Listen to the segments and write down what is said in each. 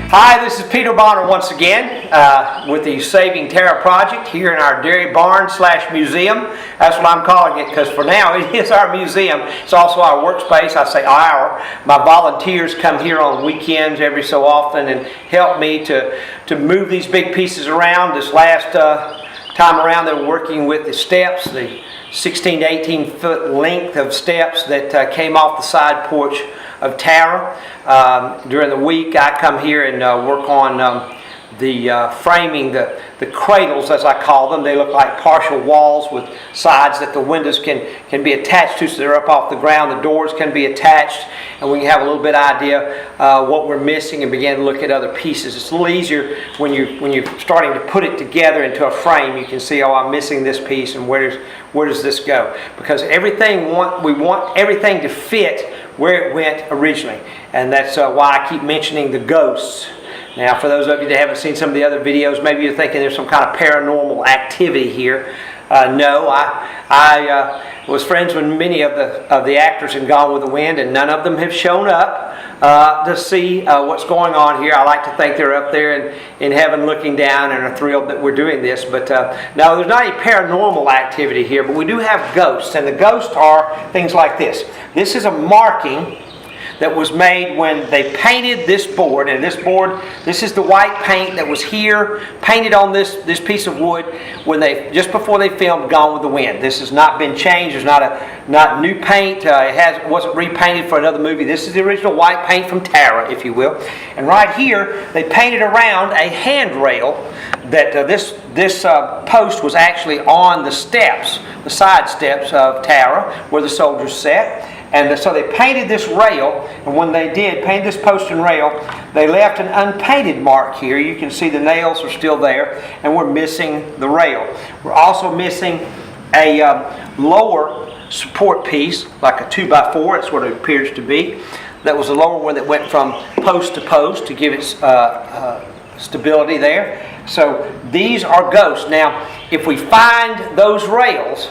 Hi, this is Peter Bonner once again with the Saving Tara project here in our dairy barn / museum. That's what I'm calling it because for now it is our museum. It's also our workspace. I say our. My volunteers come here on weekends every so often and help me to move these big pieces around. This last time around they were working with the steps, the 16 to 18 foot length of steps that came off the side porch of Tara. During the week I come here and work on the framing, the cradles as I call them. They look like partial walls with sides that the windows can be attached to, so they're up off the ground. The doors can be attached and we can have a little bit idea what we're missing and begin to look at other pieces. It's a little easier when you're starting to put it together into a frame. You can see, oh, I'm missing this piece and where does this go? Because we want everything to fit where it went originally, and that's why I keep mentioning the ghosts. Now, for those of you that haven't seen some of the other videos, maybe you're thinking there's some kind of paranormal activity here. No, I was friends with many of the actors in Gone with the Wind, and none of them have shown up to see what's going on here. I like to think they're up there in heaven looking down and are thrilled that we're doing this. But no, there's not any paranormal activity here, but we do have ghosts, and the ghosts are things like this. This is a marking that was made when they painted this board, and this is the white paint that was here, painted on this piece of wood just before they filmed Gone with the Wind. This has not been changed. There's not new paint. It wasn't repainted for another movie. This is the original white paint from Tara, if you will. And right here, they painted around a handrail that this post was actually on the steps, the side steps of Tara, where the soldiers sat. And so they painted this rail, and when they painted this post and rail, they left an unpainted mark here. You can see the nails are still there, and we're missing the rail. We're also missing a lower support piece, like a 2x4, that's what it appears to be. That was a lower one that went from post to post to give it stability there. So these are ghosts. Now, if we find those rails,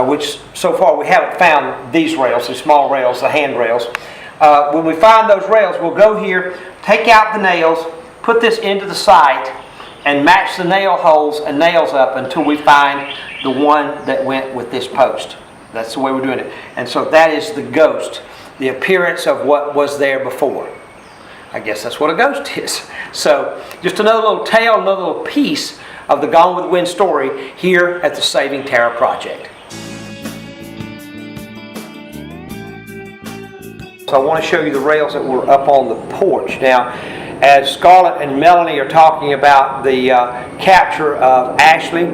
which so far we haven't found these rails, the small rails, the handrails. When we find those rails, we'll go here, take out the nails, put this into the site, and match the nail holes and nails up until we find the one that went with this post. That's the way we're doing it. And so that is the ghost, the appearance of what was there before. I guess that's what a ghost is. So just another little tale, another little piece of the Gone with the Wind story here at the Saving Tara project. So I want to show you the rails that were up on the porch. Now, as Scarlett and Melanie are talking about the capture of Ashley,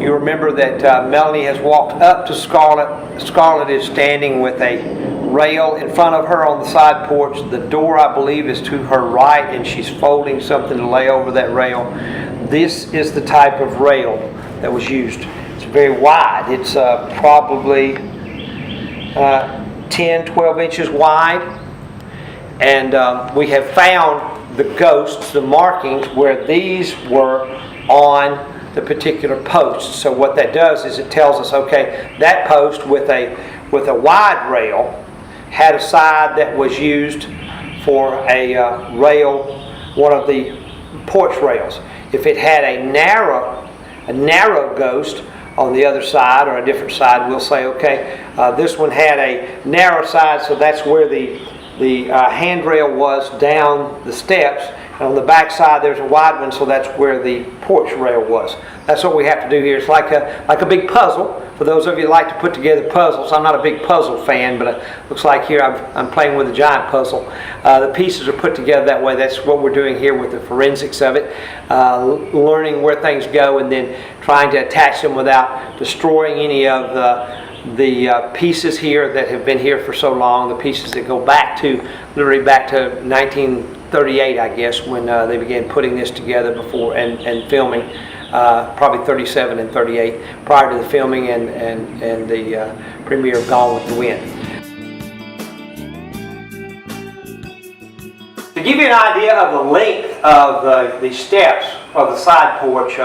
you remember that Melanie has walked up to Scarlett. Scarlett is standing with a rail in front of her on the side porch. The door, I believe, is to her right, and she's folding something to lay over that rail. This is the type of rail that was used. It's very wide. It's probably 10, 12 inches wide, and we have found the ghosts, the markings where these were on the particular post. So what that does is it tells us, okay, that post with a wide rail had a side that was used for a rail, one of the porch rails. If it had a narrow ghost on the other side or a different side, we'll say, okay, this one had a narrow side, so that's where the handrail was down the steps, and on the back side there's a wide one, so that's where the porch rail was. That's what we have to do here. It's like a big puzzle. For those of you that like to put together puzzles, I'm not a big puzzle fan, but it looks like here I'm playing with a giant puzzle. The pieces are put together that way. That's what we're doing here with the forensics of it, learning where things go and then trying to attach them without destroying any of the pieces here that have been here for so long, the pieces that go literally back to 1938, I guess, when they began putting this together before and filming. Probably 37 and 38 prior to the filming and the premiere of Gone with the Wind. To give you an idea of the length of the steps of the side porch,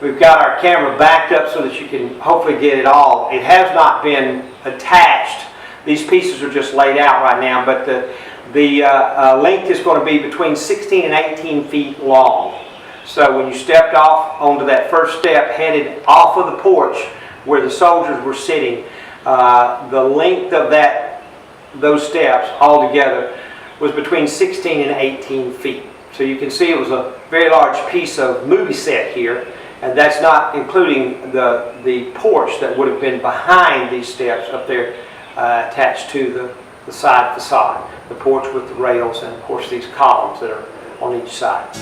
we've got our camera backed up so that you can hopefully get it all. It has not been attached. These pieces are just laid out right now, but The length is going to be between 16 and 18 feet long. So when you stepped off onto that first step, headed off of the porch where the soldiers were sitting, the length of those steps altogether was between 16 and 18 feet. So you can see it was a very large piece of movie set here, and that's not including the porch that would have been behind these steps up there attached to the side facade. The porch with the rails and of course these columns that are on each side.